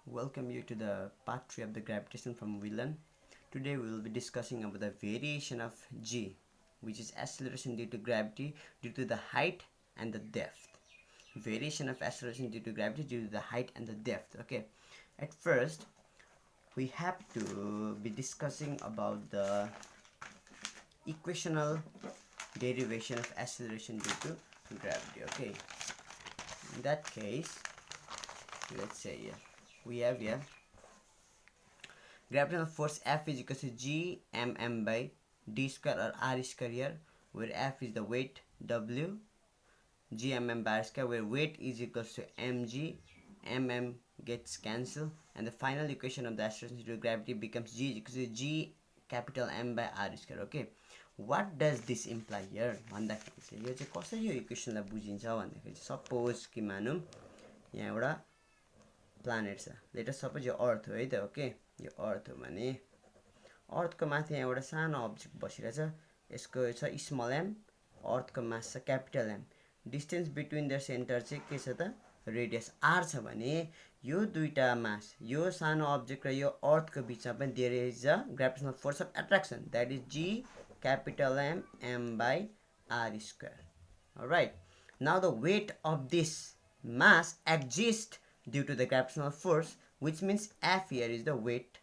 Welcome you to the part 3 of the gravitation from Whelan. Today we will be discussing about the variation of g, which is acceleration due to gravity due to the height and the depth. Variation of acceleration due to gravity due to the height and the depth. Okay, at first we have to be discussing about the equational derivation of acceleration due to gravity. Okay, in that case, let's say we have here gravitational force F is equal to g mm by d square or r square here, where F is the weight, W g mm by r square, where weight is equals to mg, mm gets cancelled, and the final equation of the acceleration due to gravity becomes g is equal to g capital M by r square. Okay, what does this imply here भन्दाखेरि चाहिँ यो चाहिँ कसरी यो इक्वेसनलाई बुझिन्छ भन्दाखेरि चाहिँ suppose कि मानौँ यहाँ एउटा प्लानेट छ, लेटेस्ट सपोज यो अर्थ हो है त। ओके, यो अर्थ हो भने अर्थको माथि यहाँ एउटा सानो अब्जेक्ट बसिरहेछ, यसको छ स्मल एम, अर्थको मास छ capital M, distance between the centre चाहिँ के छ त रेडियस आर छ भने यो दुईटा मास, यो सानो अब्जेक्ट र यो अर्थको बिचमा पनि there is a gravitational force of attraction, that is G capital M m by r square. Alright, now the weight of this mass exists due to the gravitational force, which means F here is the weight,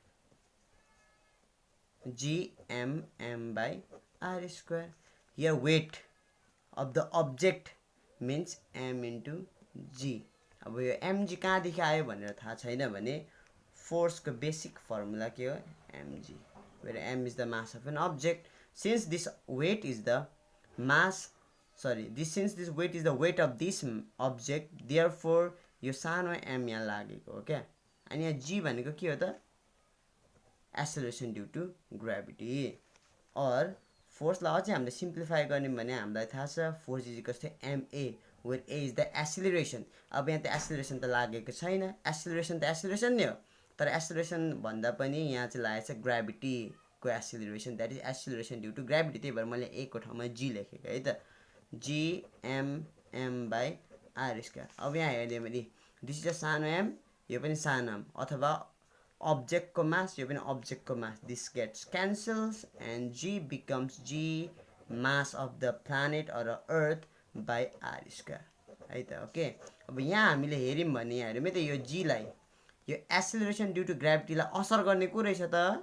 g m m by r square. Here weight of the object means m into g. अब यो mg कहाँदेखि आयो भनेर थाहा छैन भने फोर्सको basic formula के हो, mg, where m is the mass of an object. Since this weight is the since this weight is the weight of this object, therefore यो सानो m यहाँ लागेको हो क्या। अनि यहाँ g भनेको के हो त, acceleration due to gravity। और फोर्सलाई अझै हामीले सिम्प्लिफाई गर्ने भने हामीलाई थाहा छ force is equals to ma, where a is the acceleration। अब यहाँ त acceleration त लागेको छैन, acceleration त acceleration नै हो, तर acceleration भन्दा पनि यहाँ चाहिँ लागेको छ ग्राभिटी को acceleration, that is acceleration due to gravity. त्यही भएर मैले ए को ठाउँमा जी लेखेको है त, G M m by are square. अब यहाँ हेर्ने भने दिस इज अ सानो एम, यो पनि सानो एम, अथवा अब्जेक्टको मास, यो पनि अब्जेक्टको mass, this gets cancels and g becomes g mass of the planet or earth by are square है त। ओके, अब यहाँ हामीले हेऱ्यौँ भने यहाँ हेऱ्यौँ है त, यो जीलाई, यो एक्सिलरेसन ड्यू टु ग्राभिटीलाई असर गर्ने को रहेछ त,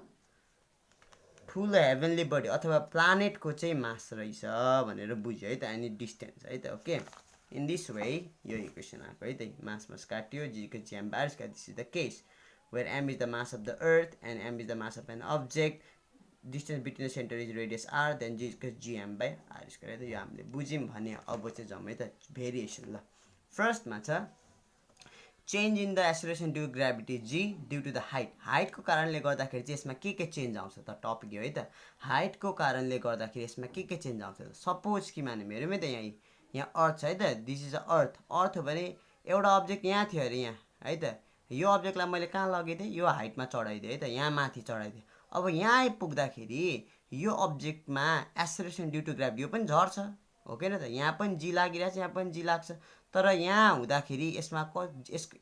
ठुलो हेभनली बडी अथवा प्लानेटको चाहिँ मास रहेछ भनेर बुझ्यो है त, एनी डिस्टेन्स है त। ओके, इन दिस वे यो इक्वेसन आएको है त, मास मास काट्यो, जीको GM by square, this is the case where M is the mass of the earth and m is the mass of an object, distance between the centre is radius R, then G GM by are square है त। यो हामीले बुझ्यौँ भने अब चाहिँ जाउँ है त भेरिएसन। ल, फर्स्टमा छ change in the acceleration due gravity g due to the height. हाइटको कारणले गर्दाखेरि चाहिँ यसमा के चेन्ज आउँछ त, टपिक हो है त। हाइटको कारणले गर्दाखेरि यसमा के चेन्ज आउँछ त, सपोज कि माने हेरौँ है त, यहाँ अर्थ छ है त, दिस इज अ अर्थ। अर्थ हो भने एउटा अब्जेक्ट यहाँ थियो अरे यहाँ है त, यो अब्जेक्टलाई मैले कहाँ लगाइदिएँ, यो हाइटमा चढाइदिएँ है त, यहाँ माथि चढाइदिएँ। अब यहाँ आइपुग्दाखेरि यो अब्जेक्टमा एक्सिलरेसन ड्यू टु ग्राभिटी यो पनि झर्छ, हो कि त, यहाँ पनि जी लागिरहेछ, यहाँ पनि जी लाग्छ, तर यहाँ हुँदाखेरि यसमा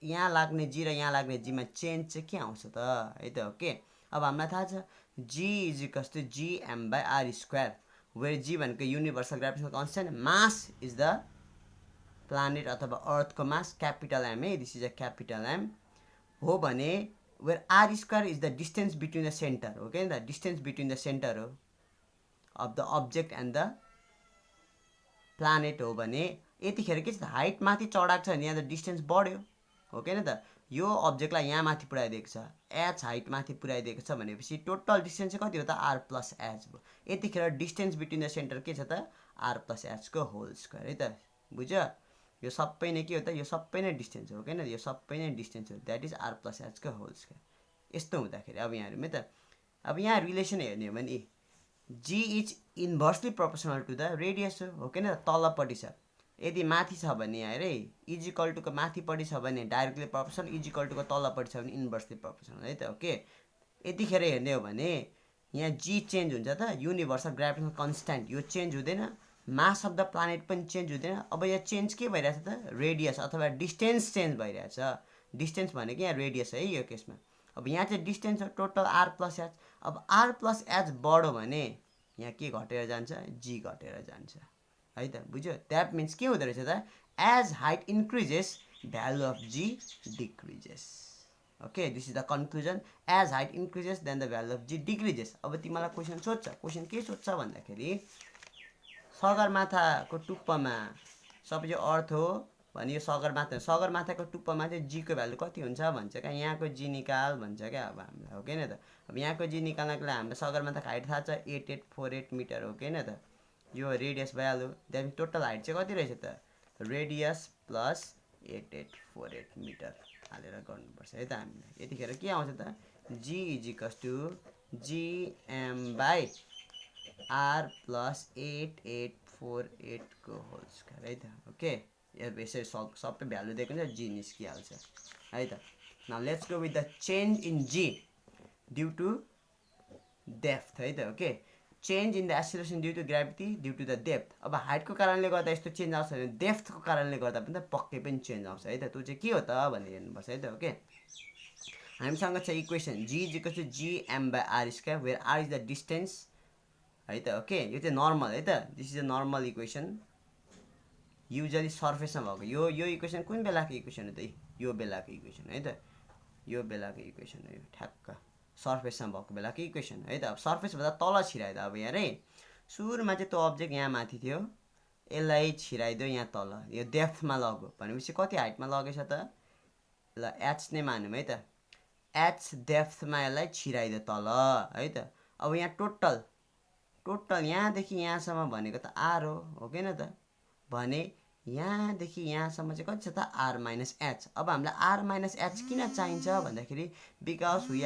यहाँ लाग्ने जी र यहाँ लाग्ने जीमा चेन्ज चाहिँ के आउँछ त है त। ओके, अब हामीलाई थाहा छ g is equals to G M by are square, where G भनेको universal gravitational constant, mass is the planet अथवा अर्थको मास, क्यापिटल एम है, this is a capital M हो भने, where r square is the distance between the centre, हो कि त, distance between the centre हो of the object and the planet हो भने यतिखेर के छ त, हाइट माथि चढाएको छ भने यहाँ त डिस्टेन्स बढ्यो, हो कि त, यो अब्जेक्टलाई यहाँ माथि पुऱ्याइदिएको छ, एच हाइट माथि पुऱ्याइदिएको छ भनेपछि टोटल डिस्टेन्स चाहिँ कति हो त, आर प्लस एच भयो। यतिखेर डिस्टेन्स बिट्विन द सेन्टर के छ त, आर प्लस एचको होल स्क्वायर है त, बुझ्यो। यो सबै नै के हो त, यो सबै नै डिस्टेन्स हो किन, यो सबै नै डिस्टेन्स हो, द्याट इज आर प्लस एचको होल स्क्वायर। यस्तो हुँदाखेरि अब यहाँ हेरौँ है त, अब यहाँ रिलेसन हेर्ने हो भने g is inversely proportional to the radius हो किन, तलपट्टि छ। यदि माथि छ भने यहाँ हेरे इजिकल टुको माथिपट्टि छ भने डाइरेक्टली प्रोपोर्सनल, इजिकल टुको तलपट्टि छ भने इन्भर्सली प्रोपोर्सनल है त। ओके, यतिखेर हेर्ने हो भने यहाँ जी चेन्ज हुन्छ त, युनिभर्सल ग्राभिटेसनल कन्स्ट्यान्ट यो चेन्ज हुँदैन, मास अफ द प्लानेट पनि चेन्ज हुँदैन। अब यहाँ चेन्ज के भइरहेछ त, रेडियस अथवा डिस्टेन्स चेन्ज भइरहेछ, डिस्टेन्स भनेको यहाँ रेडियस है यो केसमा। अब यहाँ चाहिँ डिस्टेन्स हो टोटल r प्लस एच। अब r प्लस एच बढ्यो भने यहाँ के घटेर जान्छ, g घटेर जान्छ है त, बुझ्यो। द्याट मिन्स के हुँदो रहेछ त, as height increases value of g decreases. Okay, this is the conclusion, as height increases then the value of g decreases. अब तिमीलाई क्वेसन सोध्छ, क्वेसन के सोध्छ भन्दाखेरि सगरमाथाको टुप्पामा सबै यो अर्थ हो भने यो सगरमाथाको टुप्पामा चाहिँ g को भ्यालु कति हुन्छ भन्छ क्या, यहाँको g निकाल भन्छ क्या अब हामीलाई, हो कि त। अब यहाँको g निकाल्नको लागि हामीलाई सगरमाथाको हाइट थाहा छ 8848 मिटर, हो कि त। यो रेडियस भइहाल्यो, त्यहाँदेखि टोटल हाइट चाहिँ कति रहेछ त, रेडियस प्लस 8848 मिटर हालेर गर्नुपर्छ है त हामीले। यतिखेर के आउँछ त, g is equals to gm by r plus 8848 को होल स्क्वायर है त। ओके, यसरी सबै भ्यालु दिएको हुन्छ, g निस्किहाल्छ है त। Now let's go with the change in g due to depth है त। Okay, change in the acceleration due to gravity due to the depth. अब हाइटको कारणले गर्दा यस्तो चेन्ज आउँछ भने डेप्थको कारणले गर्दा पनि त पक्कै पनि चेन्ज आउँछ है त। त्यो चाहिँ के हो त भनेर हेर्नुपर्छ है त। ओके, हामीसँग छ equation g is equal to gm by r square where r is the distance है त। ओके, यो चाहिँ नर्मल है त, this is a normal equation, usually सर्फेसमा भएको। यो इक्वेसन कुन बेलाको इक्वेसन हो त, यो बेलाको इक्वेसन है त, यो बेलाको इक्वेसन हो यो, ठ्याक्क सर्फेसमा भएको बेलाको इक्वेसन है त। अब सर्फेसभन्दा तल छिराइदियो, अब यहाँ रे सुरुमा चाहिँ त्यो अब्जेक्ट यहाँ माथि थियो, यसलाई छिराइदियो यहाँ तल, यो डेप्थमा लग्यो भनेपछि कति हाइटमा लगेछ त, ल एच नै मानौँ है त, एच डेप्थमा यसलाई छिराइदियो तल है त। अब यहाँ टोटल यहाँदेखि यहाँसम्म भनेको त आर हो कि त, भने यहाँदेखि यहाँसम्म चाहिँ कति छ त, आर माइनस एच। अब हामीलाई आर माइनस एच किन चाहिन्छ भन्दाखेरि because we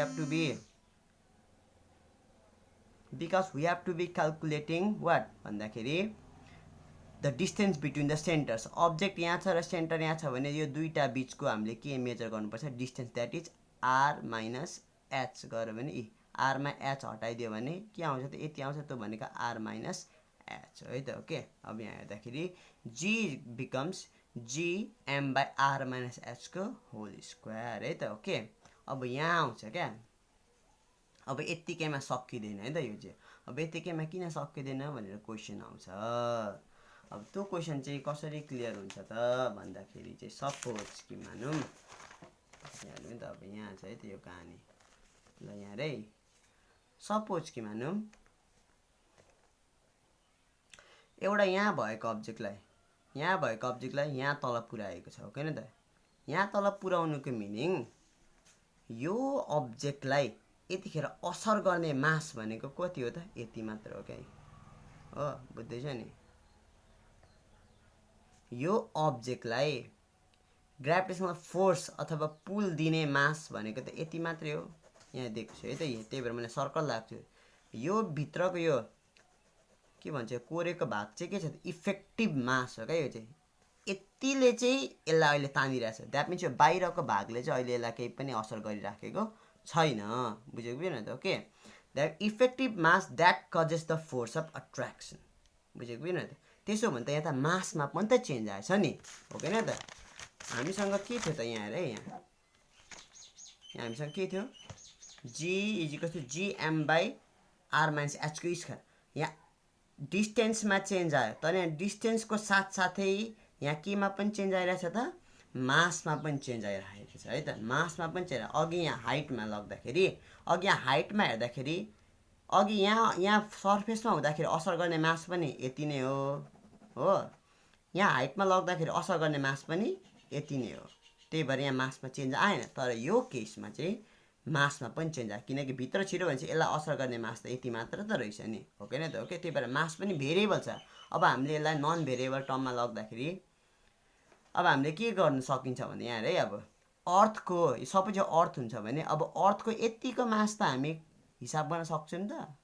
have to be calculating what भन्दाखेरि the distance between the centres. Object यहाँ छ र सेन्टर यहाँ छ भने यो दुईटा बिचको हामीले के मेजर गर्नुपर्छ, distance, that is R minus H गऱ्यो भने आरमा एच हटाइदियो भने के आउँछ त, यति आउँछ, त्यो भनेको आर माइनस एच है त। ओके, अब यहाँ हेर्दाखेरि g becomes gm by R minus H को होल स्क्वायर है त। ओके, अब यहाँ आउँछ क्या, अब यत्तिकैमा सकिँदैन है त यो चाहिँ। अब यत्तिकैमा किन सकिँदैन भनेर क्वेसन आउँछ। अब त्यो क्वेसन चाहिँ कसरी क्लियर हुन्छ त भन्दाखेरि चाहिँ सपोज कि मानौँ हेर्नु त, अब यहाँ छ है त यो कहानी, ल यहाँ रे सपोज कि मानौँ एउटा यहाँ भएको अब्जेक्टलाई यहाँ तल पुर्याएको छ, हो कि त। यहाँ तल पुर्याउनुको मिनिङ यो अब्जेक्टलाई यतिखेर असर गर्ने मास भनेको कति हो त, यति मात्र हो क्या, हो बुझ्दैछ नि। यो अब्जेक्टलाई ग्राभिटेसनल फोर्स अथवा पुल दिने मास भनेको त यति मात्रै हो, यहाँ दिएको छु है त, त्यही भएर मैले सर्कल लाग्छु। यो भित्रको यो के भन्छ, कोरेको भाग चाहिँ के छ त, इफेक्टिभ मास हो क्या यो चाहिँ, यतिले चाहिँ यसलाई अहिले तानिरहेछ। द्याट मिन्स यो बाहिरको भागले चाहिँ अहिले यसलाई केही पनि असर गरिराखेको छैन, बुझेको बुझेन त। Okay, that effective mass that causes the force of attraction, बुझेको बुझेन त। त्यसो भने त यहाँ त मासमा पनि त चेन्ज आएछ नि, हो कि त। हामीसँग के थियो त यहाँ रे, यहाँ हामीसँग के थियो, g is equal to gm by R minus H को स्क्वायर। यहाँ डिस्टेन्समा चेन्ज आयो, तर यहाँ डिस्टेन्सको साथसाथै यहाँ केमा पनि चेन्ज आइरहेछ त, मासमा पनि चेन्ज आइरहेको छ है त, मासमा पनि चेन्ज। अघि यहाँ हाइटमा लग्दाखेरि, अघि यहाँ हाइटमा हेर्दाखेरि, अघि यहाँ सर्फेसमा हुँदाखेरि असर गर्ने मास पनि यति नै हो, यहाँ हाइटमा लग्दाखेरि असर गर्ने मास पनि यति नै हो, त्यही भएर यहाँ मासमा चेन्ज आएन। तर यो केसमा चाहिँ मासमा पनि चेन्ज आयो, किनकि भित्र छिर्यो भने चाहिँ यसलाई असर गर्ने मास त यति मात्र त रहेछ नि, हो कि त। ओके, त्यही भएर मास पनि भेरिएबल छ। अब हामीले यसलाई नन भेरिएबल टर्ममा लग्दाखेरि अब हामीले के गर्न सकिन्छ भने यहाँ है, अब अर्थको सपोज यो अर्थ हुन्छ भने अब अर्थको यतिको मास त हामी हिसाब गर्न सक्छौँ नि त।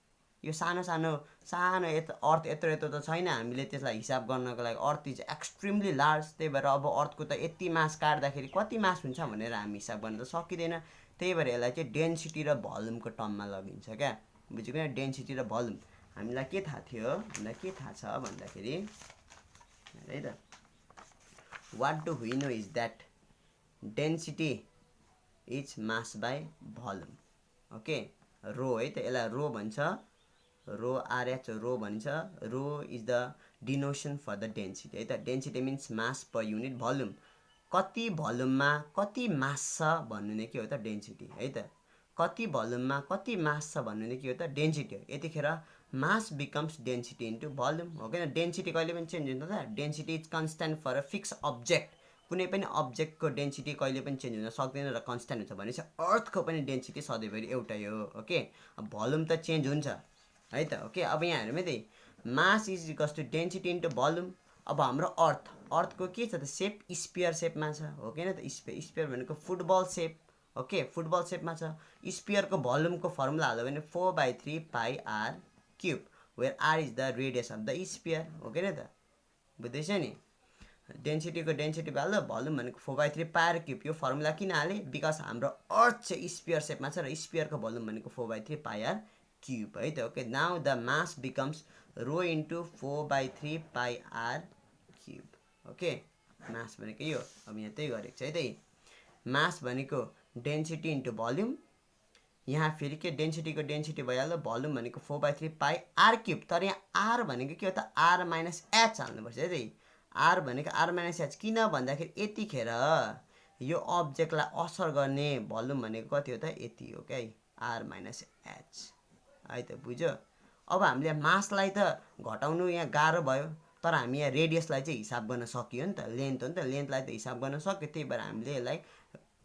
यो सानो अर्थ यत्रो त छैन, हामीले त्यसलाई हिसाब गर्नको लागि अर्थ इज एक्सट्रिमली लार्ज, त्यही भएर अब अर्थको त यति मास काट्दाखेरि कति मास हुन्छ भनेर हामी हिसाब गर्न त सकिँदैन। त्यही भएर यसलाई चाहिँ डेन्सिटी र भल्युमको टर्ममा लगिन्छ क्या, बुझ्यो कि डेन्सिटी र भल्युम। हामीलाई के थाहा थियो, हामीलाई के थाहा छ भन्दाखेरि है त, what do we know is that density is mass by volume. Okay, rho है त, यसलाई रो भन्छ, रो आरएच रो भन्छ. Rho is the denotation for the density है त. Density means mass per unit volume. कति भोल्युममा कति मास छ भन्नु नै के हो त, डेन्सिटी है त. कति भोल्युममा कति मास छ भन्नु नै के हो त, डेन्सिटी हो. यतिखेर mass becomes density into volume हो किन. डेन्सिटी कहिले पनि चेन्ज हुन्छ त. Density is constant for a fix object. कुनै पनि अब्जेक्टको डेन्सिटी कहिले पनि चेन्ज हुन सक्दैन र कन्स्ट्यान्ट हुन्छ भनेपछि अर्थको पनि डेन्सिटी सधैँभरि एउटै हो. ओके, भोल्युम त चेन्ज हुन्छ है त. ओके, अब यहाँ हेरौँ है त, mass is equals to density into volume. अब हाम्रो अर्थको के छ त, सेप स्पियर सेपमा छ हो किन त. स्पियर भनेको फुटबल सेप. ओके, फुटबल सेपमा छ. स्पियरको भोल्युमको फर्मुला हाल्यो भने 4/3 pi R cube, where R is the radius of the sphere हो किन त. बुझ्दैछ नि. डेन्सिटीको डेन्सिटी भ्याल्यु, भोल्युम भनेको 4/3 पाई आर क्युब. यो फर्मुला किन हालेँ, बिकज हाम्रो अर्थ चाहिँ स्पियर सेपमा छ र स्पियरको भोल्युम भनेको 4/3 पाई आर क्युब है त. Okay, now the mass becomes rho into 4/3 pi R cube. Okay, mass भनेको यो. अब यहाँ त्यही गरेको छ है त. मास भनेको डेन्सिटी इन्टु भोल्युम. यहाँ फेरि के, डेन्सिटीको डेन्सिटी भइहाल्यो, भोल्युम भनेको 4/3 पाई आर क्युब. तर यहाँ आर भनेको के हो त, आर माइनस एच हाल्नुपर्छ है त. आर भनेको आर माइनस एच. किन भन्दाखेरि यतिखेर यो अब्जेक्टलाई असर गर्ने भोल्युम भनेको कति हो त, यति हो क्या, आर माइनस एच है त. बुझ्यो. अब हामीले मासलाई त घटाउनु यहाँ गाह्रो भयो, तर हामी यहाँ रेडियसलाई चाहिँ हिसाब गर्न सकियो नि त. लेन्थ हो नि त, लेन्थलाई त हिसाब गर्न सक्यो. त्यही भएर हामीले यसलाई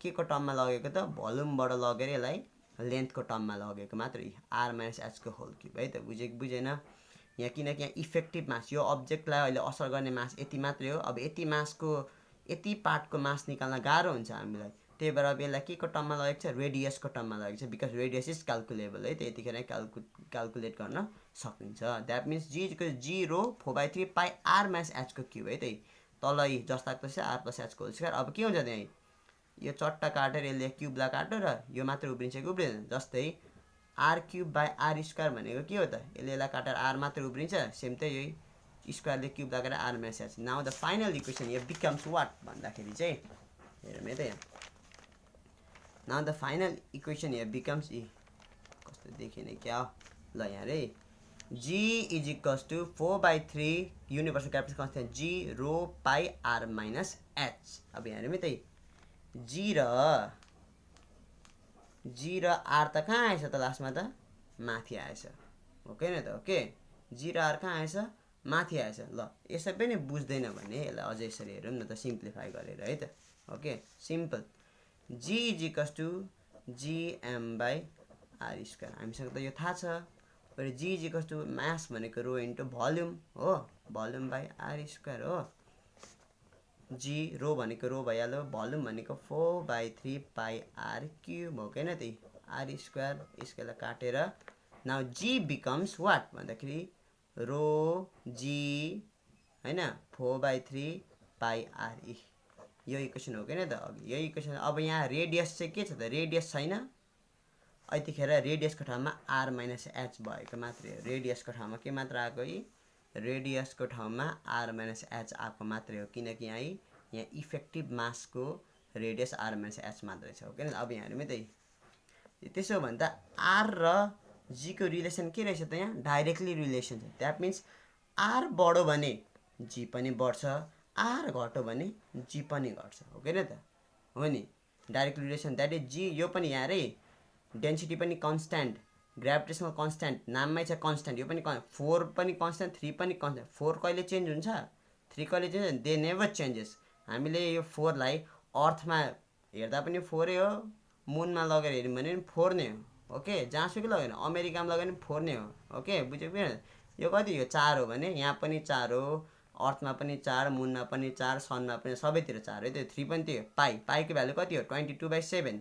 के को टर्ममा लगेको त, भोल्युमबाट लगेर यसलाई लेन्थको टर्ममा लगेको मात्रै, आर माइनस एचको होल क्युब है त. बुझेन यहाँ, किनकि यहाँ इफेक्टिभ मास, यो अब्जेक्टलाई अहिले असर गर्ने मास यति मात्रै हो. अब यति मासको, यति पार्टको मास निकाल्न गाह्रो हुन्छ हामीलाई. त्यही भएर अब यसलाई के को टर्ममा लगेको छ, रेडियसको टर्ममा लगेको छ. बिकज रेडियस इज क्यालकुलेबल है त, यतिखेर क्यालकुलेट गर्न सकिन्छ. That means G rho 4/3 pi R minus एचको क्युब है त. तल जस्ताको तस्तै आर प्लस एचको होल स्क्वायर. अब के हुन्छ त्यहाँ, यो चट्टा काटेर यसले क्युबलाई काट्यो र यो मात्र उब्रिन्छ कि उब्रिँदैन. जस्तै R cube by are square भनेको के हो त, यसलाई काटेर आर मात्र उब्रिन्छ. सेम त्यही यही स्क्वायरले क्युब लगाएर R minus H. Now the final equation यो बिकम्स वाट भन्दाखेरि चाहिँ हेरौँ है त. यहाँ नाउ द फाइनल इक्वेसन यो बिकम्स, कस्तो देखिने क्या ल यहाँ रे, G is equals to 4/3 universal gravity constant G rho pi R minus H. अब यहाँ हेरौँ है त, जी र आर त कहाँ आएछ त, लास्टमा त माथि आएछ हो किन त. ओके, जी र आर कहाँ आएछ, माथि आएछ. ल यसै पनि बुझ्दैन भने यसलाई अझै यसरी हेरौँ न त, सिम्प्लिफाई गरेर है त. Okay, simple. G is equals to GM by are square. हामीसँग त यो थाहा छ. र G is equals to mass भनेको रो इन्टु भोल्युम हो, भोल्युम बाई आर स्क्वायर हो. जी रो भनेको रो भइहाल्यो, भोल्युम भनेको 4/3 पाई आर क्युब हो किन त, आर स्क्वायर. यसलाई काटेर नाउ जी बिकम्स वाट भन्दाखेरि रो जी होइन 4/3 पाई आर ई. यो इक्वेसन हो किन त अघि, यो इक्वेसन. अब यहाँ रेडियस चाहिँ के छ त, रेडियस छैन. यतिखेर रेडियसको ठाउँमा आर माइनस एच भएको मात्रै हो. रेडियसको ठाउँमा के मात्र आएको, रेडियसको ठाउँमा आर माइनस एच आएको मात्रै हो. किनकि यहाँ इफेक्टिभ मासको रेडियस आर माइनस एच मात्रै छ हो किन. अब यहाँ हेरौँ है त, त्यसो भने त आर र जीको रिलेसन के रहेछ त, यहाँ डाइरेक्टली रिलेसन छ. द्याट मिन्स आर बढ्यो भने जी पनि बढ्छ, आर घट्यो भने जी पनि घट्छ हो किन त. हो नि, डाइरेक्ट रिलेसन. द्याट इज जी. यो पनि यहाँ रे, डेन्सिटी पनि कन्स्ट्यान्ट, ग्राभिटेसनल कन्स्ट्यान्ट नाममै छ कन्स्ट्यान्ट. यो पनि 4 पनि कन्स्ट्यान्ट, 3 पनि कन्स्ट्यान्ट. 4 कहिले चेन्ज हुन्छ, 3 कहिले चेन्ज हुन्छ, दे नेभर चेन्जेस. हामीले यो 4लाई अर्थमा हेर्दा पनि 4 हो, मुनमा लगेर हेऱ्यौँ भने पनि 4 नै हो. ओके, जहाँसुकै लगेन, अमेरिकामा लगेर पनि 4 नै हो. ओके, बुझ्यो कि यो कति, यो 4 हो भने यहाँ पनि 4 हो, अर्थमा पनि 4, मुनमा पनि 4, सनमा पनि, सबैतिर 4 है त. 3 पनि त्यही हो. पाईको भ्यालु कति हो, 22/7.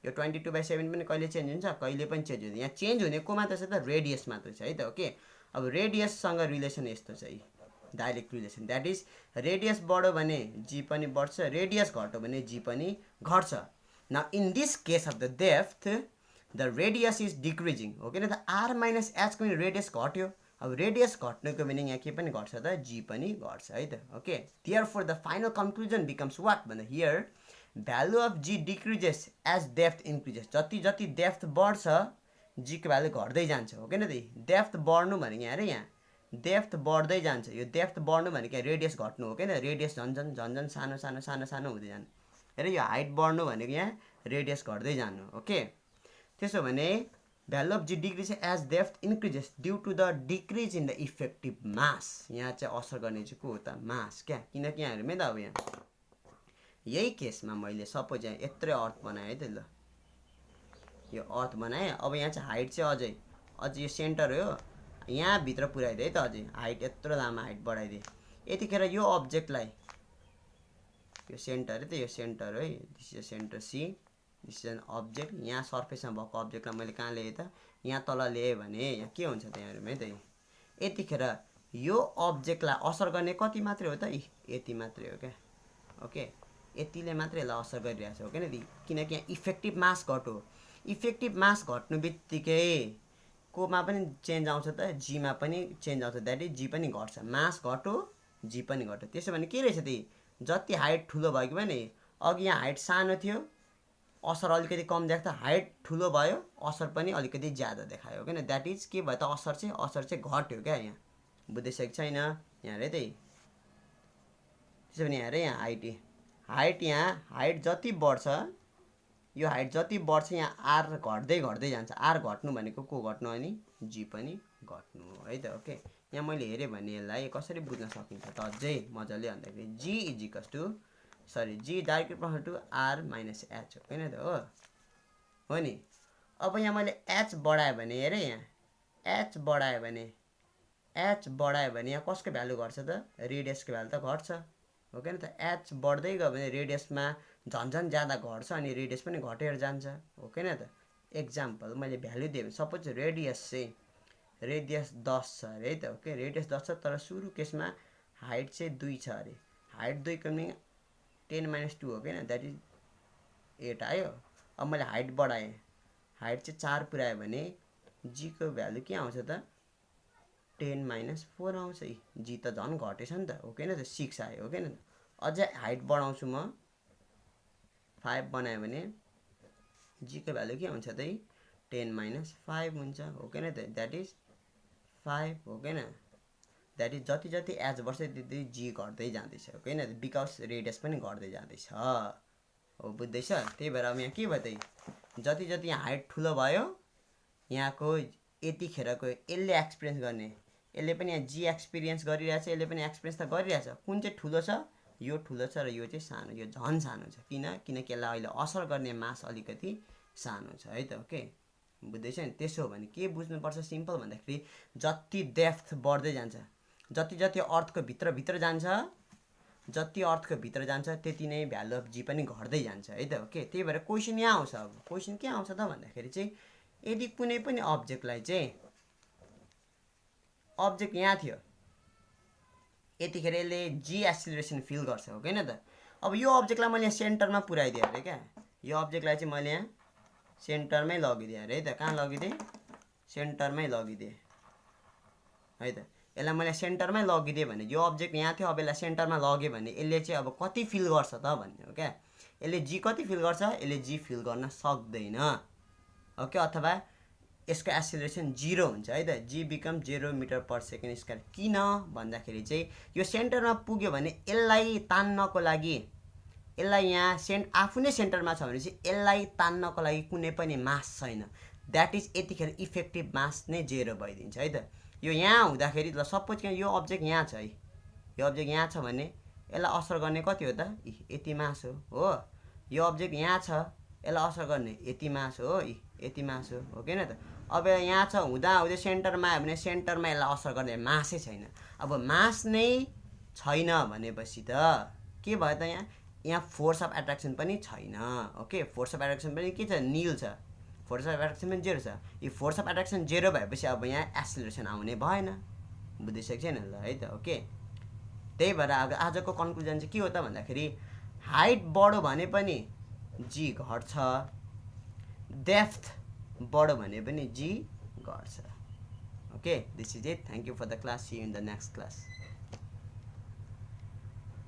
यो 22/7 पनि कहिले चेन्ज हुन्छ, कहिले पनि चेन्ज हुन्छ. यहाँ चेन्ज हुने को मात्र छ त, रेडियस मात्र छ है त. ओके, अब रेडियससँग रिलेसन यस्तो छ, direct relation. That is radius बढ्यो भने जी पनि बढ्छ, रेडियस घट्यो भने जी पनि घट्छ. Now in this case of the depth the radius is decreasing हो किन त, आर माइनस एचको पनि रेडियस घट्यो. अब रेडियस घट्नुको भने यहाँ के पनि घट्छ त, जी पनि घट्छ है त. Okay, therefore the final conclusion becomes what भन्दा here value of G decreases as depth increases. जति जति डेप्थ बढ्छ जीको भ्यालु घट्दै जान्छ, हो किन त डेप्थ बढ्नु भनेको यहाँ अरे यहाँ डेप्थ बढ्दै जान्छ। यो डेप्थ बढ्नु भनेको रेडियस घट्नु हो किन, रेडियस झन् झन् झन् झन् सानो सानो सानो सानो हुँदै जानु। र यो हाइट बढ्नु भनेको यहाँ रेडियस घट्दै जानु। ओके, त्यसो भने value of G decrease as depth increases due to the decrease in the effective mass. यहाँ चाहिँ असर गर्ने चाहिँ को हो त, मास क्या। किनकि यहाँ हेरौँ है त, अब यहाँ यही केसमा मैले सपोज यहाँ यत्रै अर्थ बनाएँ है त, ल यो अर्थ बनाएँ। अब यहाँ चाहिँ हाइट चाहिँ अझै यो सेन्टर हो, यहाँभित्र पुऱ्याइदिएँ है त, अझै हाइट यत्रो लामो हाइट बढाइदिएँ। यतिखेर यो अब्जेक्टलाई, यो सेन्टर है त, यो सेन्टर है, this is centre C, this is an object. यहाँ सर्फेसमा भएको अब्जेक्टलाई मैले कहाँ ल्याएँ त, यहाँ तल ल्याएँ भने यहाँ के हुन्छ त, यहाँ है त। यतिखेर यो अब्जेक्टलाई असर गर्ने कति मात्रै हो त, यति मात्रै हो क्या। ओके, यतिले मात्रै यसलाई असर गरिरहेको छ, हो किन दी, किनकि यहाँ इफेक्टिभ मास घट्यो। इफेक्टिभ मास घट्नु बित्तिकै कोमा पनि चेन्ज आउँछ त, जीमा पनि चेन्ज आउँछ। द्याट इज जी पनि घट्छ, मास घट्यो जी पनि घट्यो। त्यसो भने के रहेछ ती, जति हाइट ठुलो भयो कि भने अघि यहाँ हाइट सानो थियो असर अलिकति कम देख्दा, हाइट ठुलो भयो असर पनि अलिकति ज्यादा देखायो, किन द्याट इज के भयो त, असर चाहिँ घट्यो क्या। यहाँ बुझिसकेको छैन, यहाँ हेरे त। त्यसो भने हेरे यहाँ हाइट यहाँ हाइट जति बढ्छ, यो हाइट जति बढ्छ यहाँ आर घट्दै घट्दै जान्छ। आर घट्नु भनेको को घट्नु, अनि जी पनि घट्नु है त। ओके, यहाँ मैले हेरेँ भने यसलाई कसरी बुझ्न सकिन्छ त अझै मजाले भन्दाखेरि G is equals to G direct proportional to R minus H हो किन त, हो नि। अब यहाँ मैले एच बढाएँ भने हेरेँ, यहाँ एच बढाएँ भने यहाँ कसको भ्यालु घट्छ त, रेडियसको भ्यालु त घट्छ, हो किन त। एच बढ्दै गयो भने रेडियसमा झन् झन् ज्यादा घट्छ अनि रेडियस पनि घटेर जान्छ, हो किन त। एक्जाम्पल मैले भ्यालु दिएँ, सपोज रेडियस 10 छ अरे है त। ओके, रेडियस 10 छ तर सुरु केसमा हाइट चाहिँ 2 छ अरे। हाइट 2 कमी 10-2 हो किन, द्याट इज 8 आयो। अब मैले हाइट बढाएँ, हाइट चाहिँ 4 पुऱ्यायो भने जीको भ्यालु के आउँछ त, 10-4 आउँछ। जी त झन् घटेछ नि त, हो किन त, 6 आयो, हो किन त। अझै हाइट बढाउँछु म, 5 बनायो भने जीको भ्यालु के हुन्छ त, 10-5 हुन्छ, हो किन त, द्याट इज 5 हो किन। द्याट इज जति जति एच बढ्छ त्यति जी घट्दै जाँदैछ, हो किन, बिकज रेडियस पनि घट्दै जाँदैछ, हो बुझ्दैछ। त्यही भएर अब यहाँ के भयो त, जति जति यहाँ हाइट ठुलो भयो यहाँको यतिखेरको यसले एक्सपिरियन्स गर्ने, यसले पनि यहाँ जी एक्सपिरियन्स गरिरहेछ, यसले पनि एक्सपिरियन्स त गरिरहेछ। कुन चाहिँ ठुलो छ, यो ठुलो छ र यो चाहिँ सानो, यो झन् सानो छ। किनकि यसलाई अहिले असर गर्ने मास अलिकति सानो छ है त। ओके, बुझ्दैछ नि। त्यसो हो भने के बुझ्नुपर्छ, सिम्पल भन्दाखेरि जति डेप्थ बढ्दै जान्छ, जति जति अर्थको भित्र जान्छ, जति अर्थको भित्र जान्छ त्यति नै भ्यालु अफ जी पनि घट्दै जान्छ है त। ओके, त्यही भएर क्वेसन यहाँ आउँछ। अब क्वेसन के आउँछ त भन्दाखेरि चाहिँ यदि कुनै पनि अब्जेक्टलाई चाहिँ, अब्जेक्ट यहाँ थियो यतिखेर यसले जी एक्सिलरेसन फिल गर्छ, हो किन त। अब यो अब्जेक्टलाई मैले यहाँ सेन्टरमा पुऱ्याइदिएँ अरे क्या, यो अब्जेक्टलाई चाहिँ मैले यहाँ सेन्टरमै लगिदिएँ अरे है त। कहाँ लगिदिएँ, सेन्टरमै लगिदिएँ है त। यसलाई मैले सेन्टरमै लगिदिएँ भने यो अब्जेक्ट यहाँ थियो, अब यसलाई सेन्टरमा लग्यो भने यसले चाहिँ अब कति फिल गर्छ त भन्ने हो क्या। यसले जी कति फिल गर्छ, यसले जी फिल गर्न सक्दैन, ओके। अथवा यसको एक्सिलरेसन 0 हुन्छ है त, G become 0 metre per second square. किन भन्दाखेरि चाहिँ यो सेन्टरमा पुग्यो भने यसलाई तान्नको लागि, यसलाई यहाँ आफू नै सेन्टरमा छ भने चाहिँ यसलाई तान्नको लागि कुनै पनि मास छैन। द्याट इज यतिखेर इफेक्टिभ मास नै 0 भइदिन्छ है त। यो यहाँ हुँदाखेरि ल सपोज कि यो अब्जेक्ट यहाँ छ है, यो अब्जेक्ट यहाँ छ भने यसलाई असर गर्ने कति हो त, यति मास हो। यो अब्जेक्ट यहाँ छ, यसलाई असर गर्ने यति मास हो, यति मास हो किन त। अब यहाँ छ हुँदै सेन्टरमा आयो भने सेन्टरमा यसलाई असर गर्ने मासै छैन। अब मास नै छैन भनेपछि त के भयो त, यहाँ फोर्स अफ एट्र्याक्सन पनि छैन। ओके, फोर्स अफ एट्र्याक्सन पनि के छ, निल छ, फोर्स अफ एट्र्याक्सन पनि 0 छ। यो फोर्स अफ एट्र्याक्सन 0 भएपछि अब यहाँ एक्सिलरेसन आउने भएन, बुझिसकेको छैन ल है त। ओके, त्यही भएर अब आजको कन्क्लुजन चाहिँ के हो त भन्दाखेरि हाइट बढ्यो भने पनि जी घट्छ, डेप्थ बढ्यो भने पनि जी घट्छ। Okay, this is it. Thank you for the class, see you in the next class.